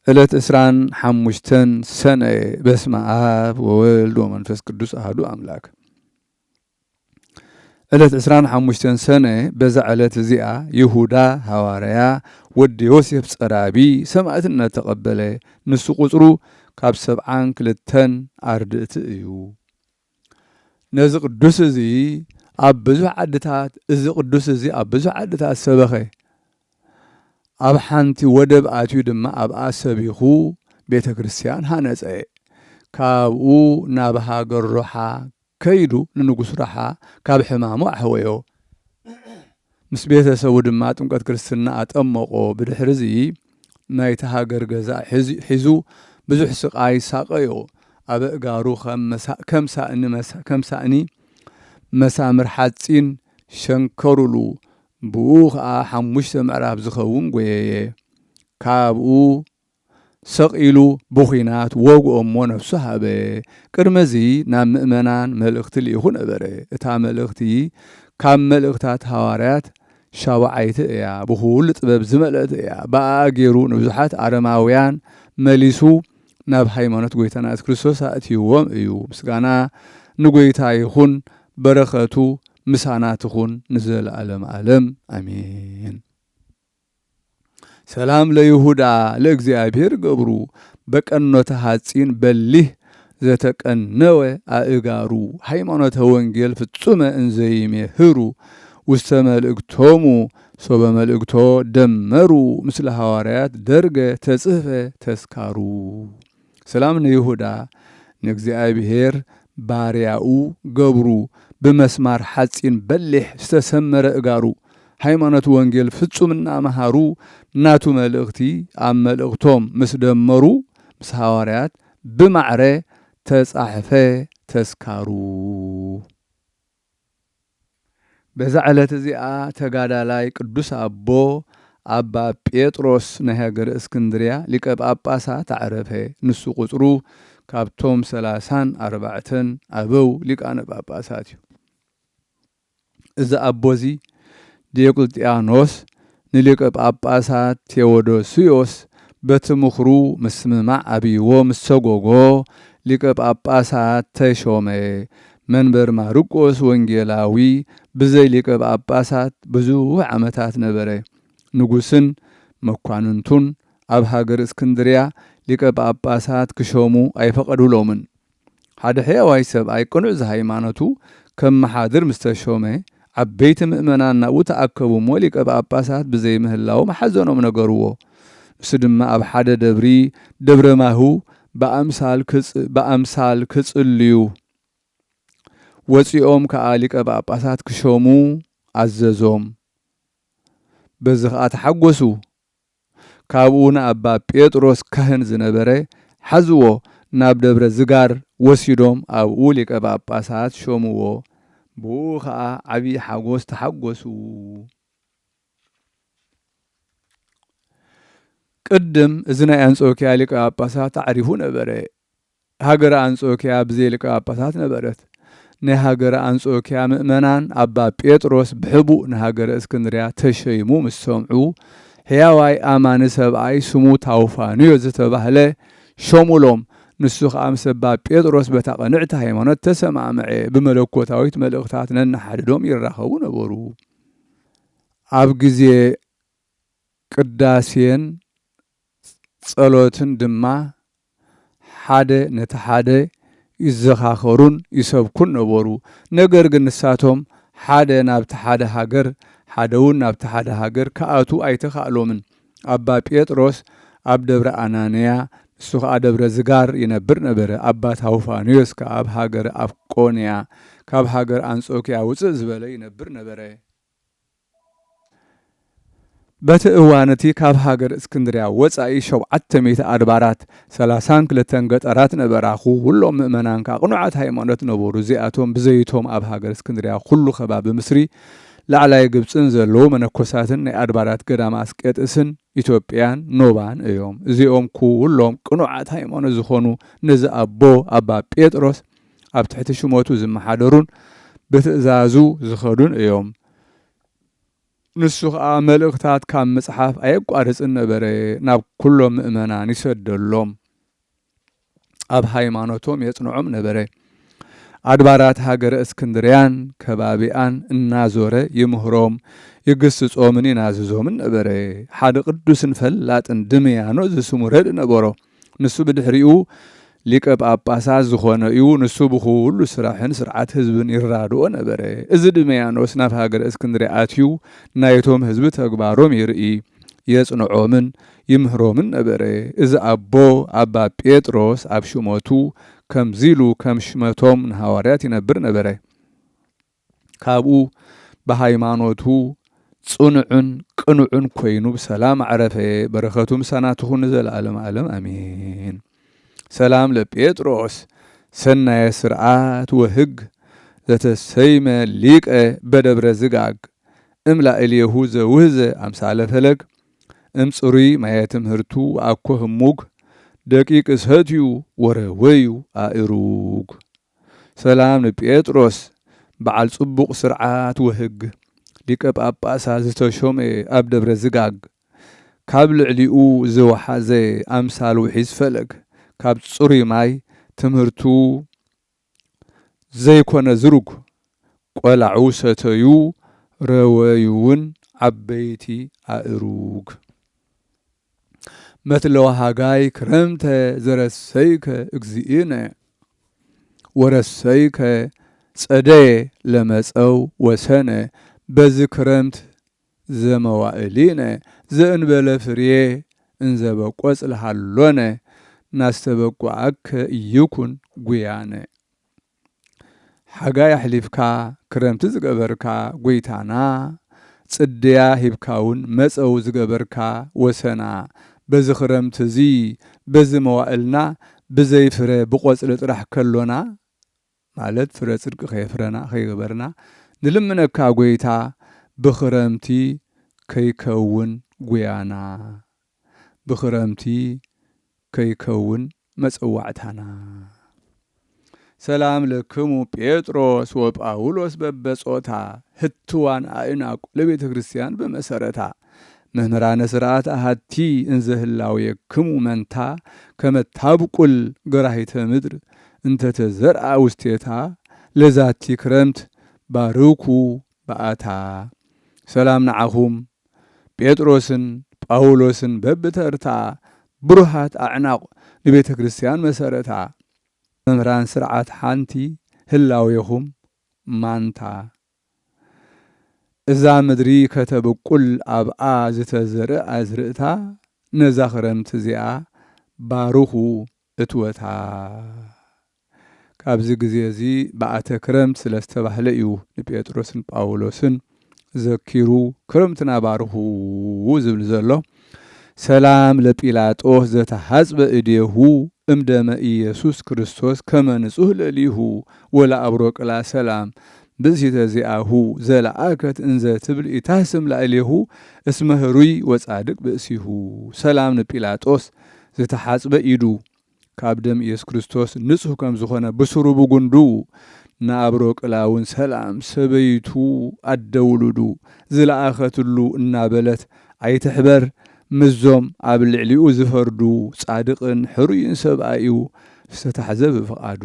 ዕለት እስራን ሓሙሽተን ሰነ በስመ አብ ወወልድ ወመንፈስ ቅዱስ አሐዱ አምላክ። ዕለት እስራን ሓሙሽተን ሰነ በዛ ዕለት እዚኣ ይሁዳ ሐዋርያ ወዲ ዮሴፍ ጸራቢ ሰማዕትነት ተቐበለ። ንሱ ቁጽሩ ካብ 72 ኣርድእቲ እዩ። ነዚ ቅዱስ እዚ ኣብ ብዙሕ ዓድታት ኣብ ብዙሕ ዓድታት ሰበኸ። ኣብ ሓንቲ ወደብ ኣትዩ ድማ ኣብኣ ሰቢኹ ቤተ ክርስቲያን ሃነጸ። ካብኡ ናብ ሃገር ሮሓ ከይዱ ንንጉስ ሮሓ ካብ ሕማሙ ኣሕወዮ። ምስ ቤተሰቡ ድማ ጥምቀት ክርስትና ኣጠመቆ። ብድሕሪ እዚ ናይቲ ሃገር ገዛ ሒዙ ብዙሕ ስቃይ ሳቀዮ። ኣብ እጋሩ ከም ሳእኒ መሳምር ሓፂን ሸንከሩሉ። ብኡ ከዓ 5 ምዕራፍ ዝኸውን ጎየየ። ካብኡ ሰቂሉ ብኹናት ወግኦሞ ነፍሱ ሃበ። ቅድመዚ ናብ ምእመናን መልእኽቲ ልኢኹ ነበረ። እታ መልእኽቲ ካብ መልእኽታት ሐዋርያት ሻውዓይቲ እያ። ብኩሉ ጥበብ ዝመልአት እያ። ብኣ ገይሩ ንብዙሓት ኣረማውያን መሊሱ ናብ ሃይማኖት ጎይታና ኢየሱስ ክርስቶስ ኣእትይዎም እዩ። ምስጋና ንጎይታ ይኹን፣ በረኸቱ ምሳናት ይኹን ንዘለዓለም ዓለም አሜን። ሰላም ለይሁዳ ለእግዚአብሔር ገብሩ በቀኖተ ሐፂን በሊህ ዘተቀነወ አእጋሩ ሃይማኖተ ወንጌል ፍጹመ እንዘይሜህሩ ውስተ መልእክቶሙ ሶበ መልእክቶ ደመሩ ምስለ ሐዋርያት ደርገ ተጽሕፈ ተስካሩ። ሰላም ለይሁዳ ንእግዚአብሔር ባርያኡ ገብሩ ብመስማር ሐፂን በሊሕ ዝተሰመረ እጋሩ ሃይማኖት ወንጌል ፍጹምና መሃሩ ናቱ መልእኽቲ ኣብ መልእኽቶም ምስ ደመሩ ምስ ሐዋርያት ብማዕረ ተጻሕፈ ተስካሩ። በዛ ዕለት እዚኣ ተጋዳላይ ቅዱስ ኣቦ ኣባ ጴጥሮስ ናይ ሃገረ እስክንድርያ ሊቀ ጳጳሳት ዓረፈ። ንሱ ቁጽሩ ካብቶም 34 ኣበው ሊቃነ ጳጳሳት እዩ። እዚ ኣቦዚ ዲዮቅልጥያኖስ ንሊቀ ጳጳሳት ቴዎዶስዮስ በቲ ምኽሩ ምስምማዕ ኣብይዎ ምስ ሰጎጎ ሊቀ ጳጳሳት ተሾመ። መንበር ማርቆስ ወንጌላዊ ብዘይ ሊቀ ጳጳሳት ብዙሕ ዓመታት ነበረ። ንጉስን መኳንንቱን ኣብ ሃገር እስክንድርያ ሊቀ ጳጳሳት ክሾሙ ኣይፈቐዱሎምን። ሓደ ሕያዋይ ሰብኣይ ቅኑዕ ዝሃይማኖቱ ከም መሓድር ምስ ተሾመ ዓበይቲ ምእመናን ናብኡ ተኣከቡሞ ሊቀ ጳጳሳት ብዘይ ምህላዎም ሓዘኖም ነገርዎ። ንሱ ድማ ኣብ ሓደ ደብረ ማሁ ብኣምሳል ክጽልዩ ወፂኦም ከዓ ሊቀ ጳጳሳት ክሾሙ ኣዘዞም። በዚ ከዓ ተሓጐሱ። ካብኡ ንኣባ ጴጥሮስ ካህን ዝነበረ ሓዝዎ ናብ ደብረ ዝጋር ወሲዶም ኣብኡ ሊቀ ጳጳሳት ሾምዎ። ብኡ ከዓ ዓብይ ሓጎስ ተሓጐሱ። ቅድም እዚ ናይ አንጾኪያ ሊቀ ጳጳሳት ኣዕሪፉ ነበረ። ሃገረ አንጾኪያ ብዘይ ሊቀ ጳጳሳት ነበረት። ናይ ሃገረ አንጾኪያ ምእመናን ኣባ ጴጥሮስ ብሕቡእ ንሃገረ እስክንድርያ ተሸይሙ ምስ ሰምዑ ሕያዋይ ኣማኒ ሰብኣይ ስሙ ታውፋንዮ ዝተባህለ ሾሙሎም። ንሱ ከዓ ምስ ኣባ ጴጥሮስ በታ ቀንዕቲ ሃይማኖት ተሰማምዐ። ብመለኮታዊት መልእኽታት ነናሓድዶም ይራኸቡ ነበሩ። ኣብ ግዜ ቅዳሴን ጸሎትን ድማ ሓደ ነቲ ሓደ ይዘኻኸሩን ይሰብኩን ነበሩ። ነገር ግን ንሳቶም ሓደ ናብቲ ሓደ ሃገር ሓደውን ናብቲ ሓደ ሃገር ከኣቱ ኣይተኻእሎምን። ኣባ ጴጥሮስ ኣብ ደብረ ኣናንያ ንሱ ከዓ ደብረ ዝጋር ይነብር ነበረ። ኣባ ታውፋንዮስ ከዓ ኣብ ሃገር ኣፍቆንያ ካብ ሃገር አንጾኪያ ውፅእ ዝበለ ይነብር ነበረ። በቲ እዋንቲ ካብ ሃገር እስክንድርያ ወፃኢ 700 ኣድባራት 32 ገጠራት ነበራኹ። ኩሎም ምእመናን ከዓ ቅኑዓት ሃይማኖት ነበሩ። እዚኣቶም ብዘይቶም ኣብ ሃገር እስክንድርያ ኩሉ ከባቢ ምስሪ ላዕላይ ግብፅን ዘለዉ መነኮሳትን ናይ ኣድባራት ገዳማ አስቄጥስን ኢትዮጵያን ኖባን እዮም። እዚኦም ኩሎም ቅኑዓት ሃይማኖት ዝኾኑ ነዚ ኣቦ ኣባ ጴጥሮስ ኣብ ትሕቲ ሽሞቱ ዝመሓደሩን ብትእዛዙ ዝኸዱን እዮም። ንሱ ከዓ መልእኽታት ካብ መጽሓፍ ኣየቋርጽን ነበረ ናብ ኩሎም ምእመናን ይሰደሎም ኣብ ሃይማኖቶም የጽንዖም ነበረ ኣድባራት ሃገረ እስክንድርያን ከባቢኣን እናዞረ ይምህሮም ይግስጾምን ይናዝዞምን ነበረ ሓደ ቅዱስን ፈላጥን ድምያኖ ዝስሙ ረድ ነበሮ ንሱ ብድሕሪኡ ሊቀ ጳጳሳት ዝኾነ እዩ ንሱ ብኩሉ ስራሕን ስርዓት ህዝብን ይራድኦ ነበረ እዚ ድምያኖስ ናብ ሃገረ እስክንድርያ ኣትዩ ናይቶም ህዝቢ ተግባሮም ይርኢ የጽንዖምን ይምህሮምን ነበረ እዚ ኣቦ ኣባ ጴጥሮስ ኣብ ሽሞቱ ከምዚሉ ከም ሽመቶም ንሐዋርያት ይነብር ነበረ ካብኡ በሃይማኖቱ ጽኑዕን ቅኑዕን ኮይኑ ብሰላም ዓረፈ በረኸቱ ምሳና ትኹን ዘለዓለም ዓለም አሜን ሰላም ለጴጥሮስ ሰናየ ስርዓት ወህግ ዘተሰይመ ሊቀ በደብረ ዝጋግ እምላእልየሁ ዘውህዘ አምሳለ ፈለግ እምጽሩይ ማየ ትምህርቱ አኮ ህሙግ ደቂቅ ሰትዩ ወረወዩ አእሩግ ሰላም ለጴጥሮስ በዓል ጽቡቕ ስርዓት ወህግ ሊቀ ጳጳሳት ዝተሾመ ኣብ ደብረ ዝጋግ ካብ ልዕሊኡ ዝወሓዘ አምሳል ውሒዝ ፈለግ ካብ ጽሩይ ማይ ትምህርቱ ዘይኮነ ዝሩግ ቆላዑ ሰተዩ ረወዩውን ዓበይቲ አእሩግ መትለዋ ሃጋይ ክረምተ ዘረሰይከ እግዚእነ ወረሰይከ ጸደየ ለመጸው ወሰነ በዚ ክረምት ዘመዋእሊነ ዘእንበለ ፍርየ እንዘበቆጽ ልሃሎነ ናስተበቋዐከ እይኩን ጉያነ ሓጋይ ኣሕሊፍካ ክረምቲ ዝገበርካ ጐይታና ጽድያ ሂብካውን መጸው ዝገበርካ ወሰና በዚ ክረምቲ እዚ በዚ መዋእልና ብዘይ ፍረ ብቆጽሊ ጥራሕ ከሎና ማለት ፍረ ጽድቂ ከይፍረና ከይገበርና ንልምነካ ጐይታ ብኽረምቲ ከይከውን ጉያና ብኽረምቲ ከይከውን መጽዋዕታና ሰላም ለክሙ ጴጥሮስ ወጳውሎስ በበጾታ ህትዋን አእናቁ ለቤተ ክርስቲያን በመሰረታ መምህራነ ስርዓት አሃቲ እንዘህላው የክሙ መንታ ከመታብቁል ገራሂተ ምድር እንተተዘርአ ውስቴታ ለዛቲ ክረምት ባርኩ በአታ ሰላም ንዓኹም ጴጥሮስን ጳውሎስን በብተርታ ብሩሃት አዕናቅ ንቤተ ክርስቲያን መሰረታ መምህራን ስርዓት ሓንቲ ህላዌኹም ማንታ እዛ ምድሪ ከተብቁል ኣብኣ ዝተዘርአ ኣዝርእታ ነዛ ክረምቲ እዚኣ ባርኹ እትወታ ካብዚ ግዜ እዚ በኣተ ክረምት ስለዝተባህለ እዩ ንጴጥሮስን ጳውሎስን ዘኪሩ ክረምትና ባርኹ ዝብል ዘሎ ሰላም ለጲላጦስ ዘተሓጽበ እዴሁ እምደመ ኢየሱስ ክርስቶስ ከመ ንጹህ ለሊሁ ወለአብሮቅላ ሰላም ብእሲተ ዚአሁ ዘለአከት እንዘ ትብል ኢታስም ላዕሌሁ እስመ ህሩይ ወጻድቅ ብእሲሁ ሰላም ንጲላጦስ ዝተሓጽበ ኢዱ ካብ ደም ኢየሱስ ክርስቶስ ንጹህ ከም ዝኾነ ብስሩ ብጉንዱ ንአብሮቅላውን ሰላም ሰበይቱ ኣደውሉዱ ዝለኣኸትሉ እናበለት ኣይትሕበር ምዞም ኣብ ልዕሊኡ ዝፈርዱ ጻድቕን ሕሩይን ሰብኣዩ ዝተታሕዘ ብፍቓዱ